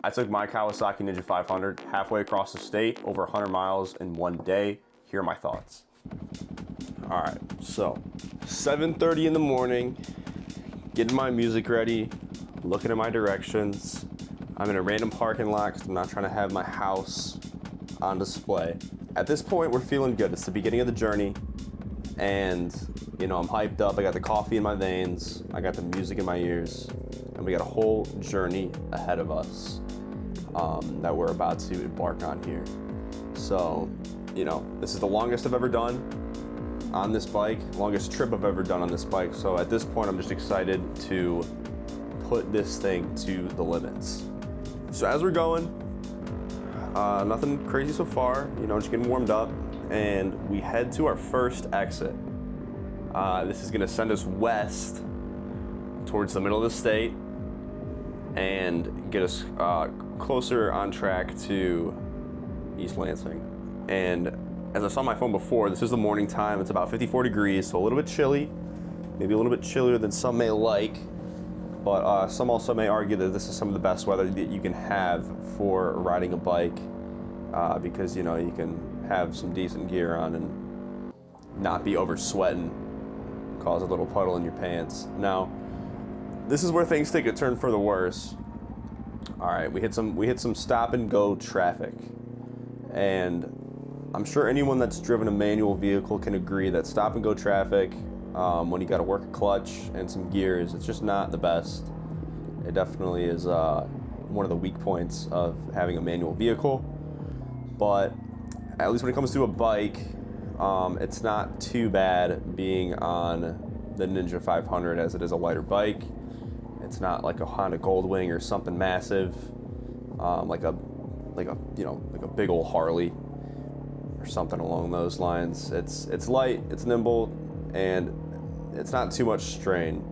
I took my Kawasaki Ninja 500 halfway across the state, over 100 miles in one day. Here are my thoughts. All right, so 7:30 in the morning, getting my music ready, looking at my directions. I'm in a random parking lot because I'm not trying to have my house on display. At this point, we're feeling good. It's the beginning of the journey, and you know, I'm hyped up. I got the coffee in my veins, I got the music in my ears, and we got a whole journey ahead of us that we're about to embark on here. So, you know, this is the longest I've ever done on this bike, longest trip I've ever done on this bike. So at this point, I'm just excited to put this thing to the limits. So as we're going, nothing crazy so far, you know, just getting warmed up, and we head to our first exit. This is gonna send us west towards the middle of the state and get us closer on track to East Lansing. And as I saw on my phone before, this is the morning time. It's about 54 degrees, so a little bit chilly, maybe a little bit chillier than some may like, but some also may argue that this is some of the best weather that you can have for riding a bike, because you know, you can have some decent gear on and not be over sweating, cause a little puddle in your pants. Now, this is where things take a turn for the worse. All right, we hit some stop and go traffic, and I'm sure anyone that's driven a manual vehicle can agree that stop and go traffic, when you got to work a clutch and some gears, it's just not the best. It definitely is one of the weak points of having a manual vehicle. But at least when it comes to a bike, it's not too bad being on the Ninja 500, as it is a lighter bike. It's not like a Honda Goldwing or something massive, like a big old Harley or something along those lines. It's light, it's nimble, and it's not too much strain.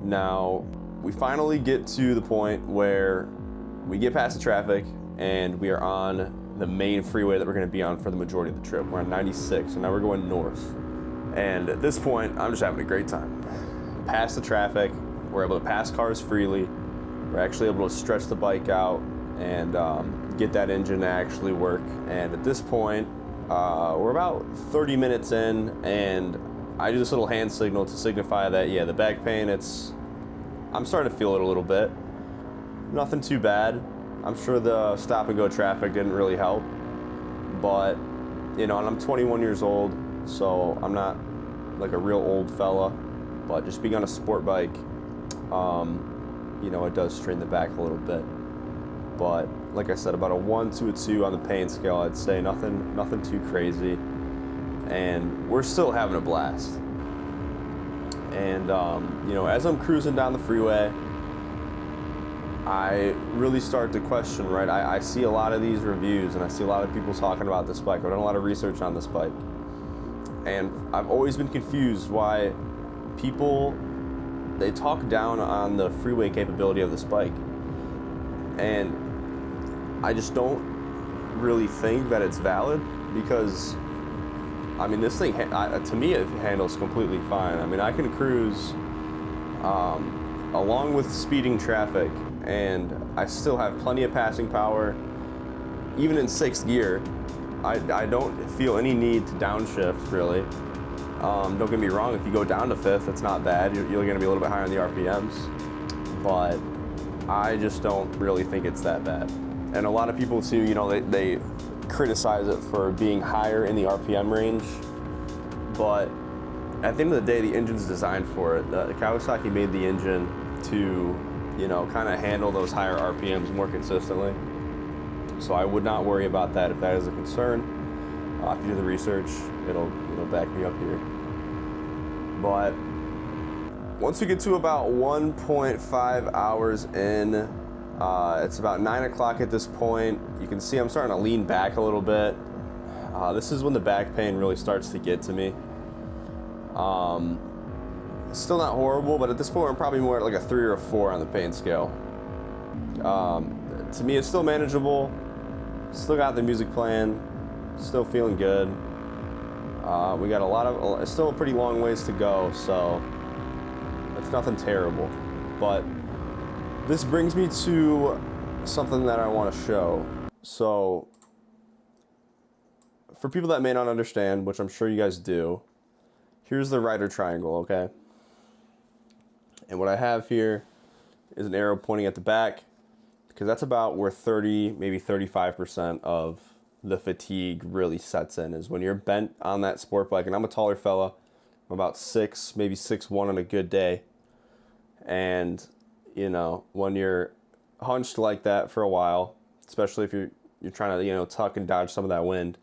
Now, we finally get to the point where we get past the traffic and we are on the main freeway that we're going to be on for the majority of the trip. We're on 96, so now we're going north. And at this point, I'm just having a great time. Past the traffic, we're able to pass cars freely. We're actually able to stretch the bike out and get that engine to actually work. And at this point, we're about 30 minutes in, and I do this little hand signal to signify that, yeah, the back pain, I'm starting to feel it a little bit. Nothing too bad. I'm sure the stop and go traffic didn't really help, but you know, and I'm 21 years old, so I'm not like a real old fella, but just being on a sport bike, you know, it does strain the back a little bit. But like I said, about a 1 to a 2 on the pain scale, I'd say nothing too crazy, and we're still having a blast. And you know, as I'm cruising down the freeway, I really start to question, right? I see a lot of these reviews and I see a lot of people talking about this bike. I've done a lot of research on this bike, and I've always been confused why people, they talk down on the freeway capability of this bike. And I just don't really think that it's valid, because I mean, this thing, to me, it handles completely fine. I mean, I can cruise along with speeding traffic, and I still have plenty of passing power. Even in 6th gear, I don't feel any need to downshift, really. Don't get me wrong, if you go down to 5th, it's not bad. You're going to be a little bit higher on the RPMs, but I just don't really think it's that bad. And a lot of people too, you know, they criticize it for being higher in the RPM range, but at the end of the day, the engine's designed for it. The Kawasaki made the engine to, you know, kind of handle those higher RPMs more consistently. So I would not worry about that if that is a concern. If you do the research, it'll back me up here. But once we get to about 1.5 hours in, it's about 9 o'clock at this point. You can see I'm starting to lean back a little bit. This is when the back pain really starts to get to me. Still not horrible, but at this point I'm probably more at like a 3 or a 4 on the pain scale. To me, it's still manageable. Still got the music playing. Still feeling good. We got it's still a pretty long ways to go, so it's nothing terrible. But this brings me to something that I want to show. So for people that may not understand, which I'm sure you guys do, here's the rider triangle, okay? And what I have here is an arrow pointing at the back, because that's about where 30, maybe 35% of the fatigue really sets in, is when you're bent on that sport bike. And I'm a taller fella. I'm about 6, maybe 6'1" on a good day. And, you know, when you're hunched like that for a while, especially if you're trying to, you know, tuck and dodge some of that wind,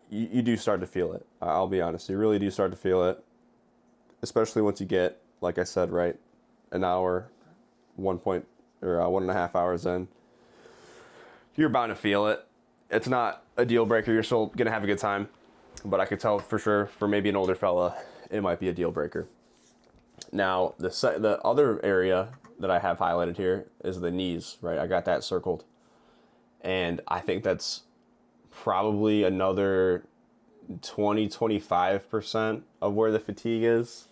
you do start to feel it. I'll be honest, you really do start to feel it, especially once you get, like I said, right, an hour, 1.5 hours in. You're bound to feel it. It's not a deal breaker. You're still gonna have a good time, but I could tell for sure, for maybe an older fella, it might be a deal breaker. Now, the other area that I have highlighted here is the knees, right? I got that circled. And I think that's probably another 20-25% of where the fatigue is.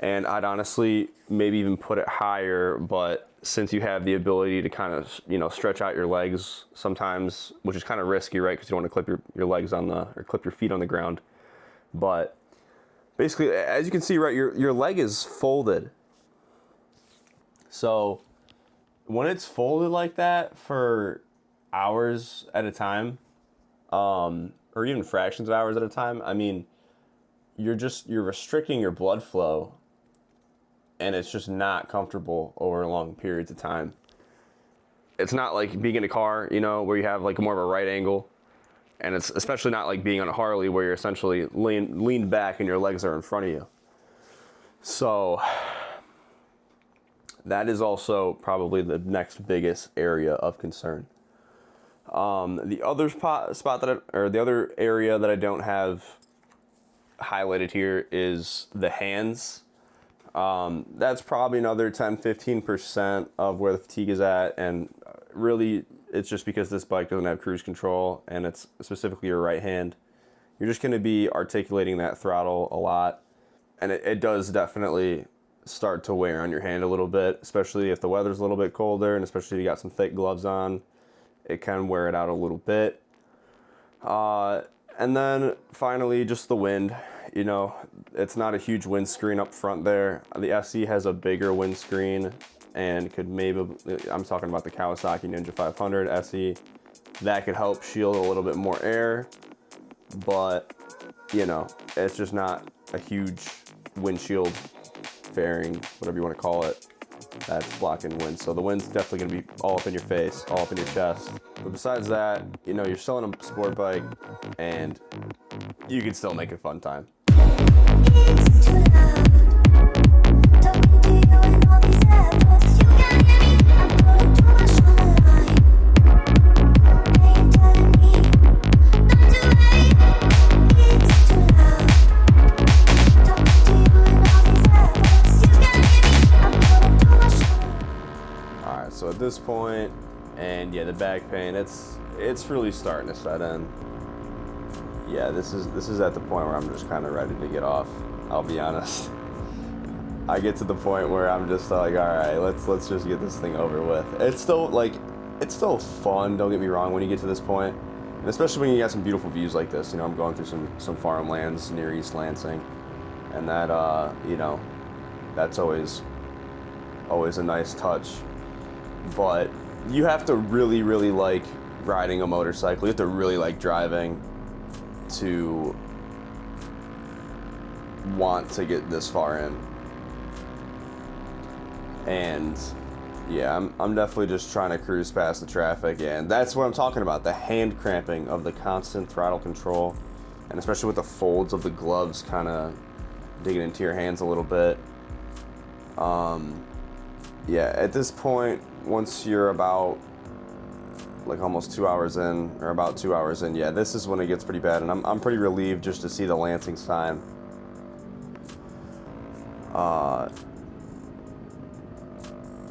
And I'd honestly maybe even put it higher, but since you have the ability to kind of, you know, stretch out your legs sometimes, which is kind of risky, right? Because you don't want to clip your legs or clip your feet on the ground. But basically, as you can see, right, your leg is folded. So when it's folded like that for hours at a time, or even fractions of hours at a time, I mean, you're restricting your blood flow, and it's just not comfortable over long periods of time. It's not like being in a car, you know, where you have like more of a right angle, and it's especially not like being on a Harley where you're essentially leaned back and your legs are in front of you. So that is also probably the next biggest area of concern. The other the other area that I don't have highlighted here is the hands. That's probably another 10-15% of where the fatigue is at, and really it's just because this bike doesn't have cruise control, and it's specifically your right hand. You're just going to be articulating that throttle a lot, and it does definitely start to wear on your hand a little bit, especially if the weather's a little bit colder, and especially if you got some thick gloves on. It can wear it out a little bit. And then finally, just the wind. You know, it's not a huge windscreen up front there. The SE has a bigger windscreen and could maybe, I'm talking about the Kawasaki Ninja 500 SE, that could help shield a little bit more air, but, you know, it's just not a huge windshield fairing, whatever you want to call it, that's blocking wind. So the wind's definitely going to be all up in your face, all up in your chest. But besides that, you know, you're selling a sport bike, and you can still make a fun time. It's too loud. Talking to you in all these apples. You can't hear me. I'm putting too much on the line. They ain't telling me not to wait. It's too loud. Talking to you in all these apples. You can't hear me. I'm putting too much on the line. All right, so at this point, and yeah, the back pain, it's really starting to set in. Yeah, this is at the point where I'm just kind of ready to get off. I'll be honest. I get to the point where I'm just like, all right, let's just get this thing over with. It's still fun. Don't get me wrong. When you get to this point, and especially when you got some beautiful views like this, you know, I'm going through some farmlands near East Lansing, and that you know, that's always a nice touch. But you have to really, really like riding a motorcycle. You have to really like driving to want to get this far in. And yeah, I'm definitely just trying to cruise past the traffic, and that's what I'm talking about, the hand cramping of the constant throttle control, and especially with the folds of the gloves kind of digging into your hands a little bit. Yeah, at this point, once you're about like almost 2 hours in, or about 2 hours in, yeah, this is when it gets pretty bad, and I'm pretty relieved just to see the Lansing sign.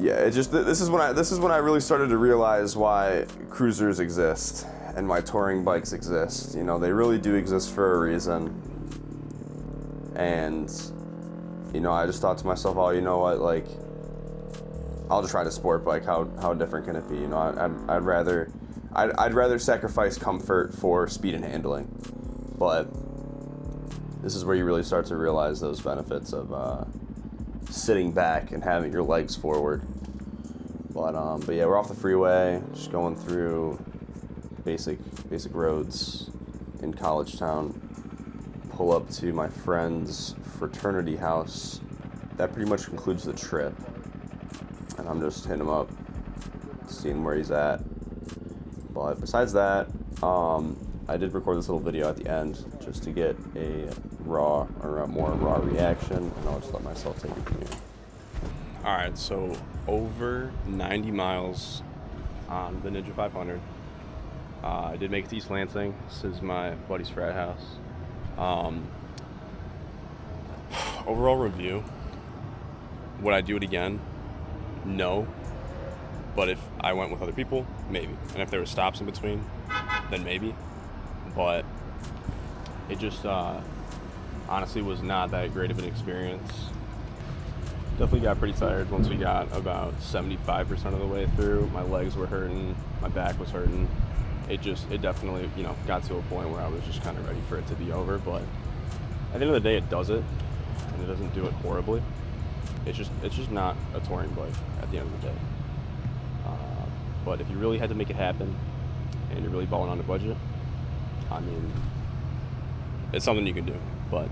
Yeah, it just, this is when I really started to realize why cruisers exist and why touring bikes exist. You know, they really do exist for a reason. And you know, I just thought to myself, oh, you know what, like, I'll just ride a sport bike. How different can it be? You know, I'd rather sacrifice comfort for speed and handling, but this is where you really start to realize those benefits of sitting back and having your legs forward. But yeah, we're off the freeway, just going through basic roads in College Town. Pull up to my friend's fraternity house. That pretty much concludes the trip. And I'm just hitting him up, seeing where he's at. But besides that, I did record this little video at the end just to get a more raw reaction, and I'll just let myself take it from here. All right, so over 90 miles on the Ninja 500. I did make it to East Lansing. This is my buddy's frat house. Overall review, would I do it again? No. But if I went with other people, maybe. And if there were stops in between, then maybe. But it just honestly was not that great of an experience. Definitely got pretty tired once we got about 75% of the way through. My legs were hurting, my back was hurting. It definitely, got to a point where I was just kind of ready for it to be over. But at the end of the day, it does it, and it doesn't do it horribly. It's just not a touring bike at the end of the day. But if you really had to make it happen, and you're really balling on a budget, I mean, it's something you can do. But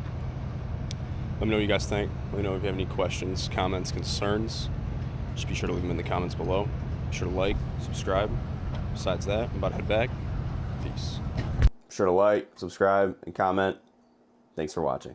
let me know what you guys think. Let me know if you have any questions, comments, concerns. Just be sure to leave them in the comments below. Be sure to like, subscribe. Besides that, I'm about to head back. Peace. Be sure to like, subscribe, and comment. Thanks for watching.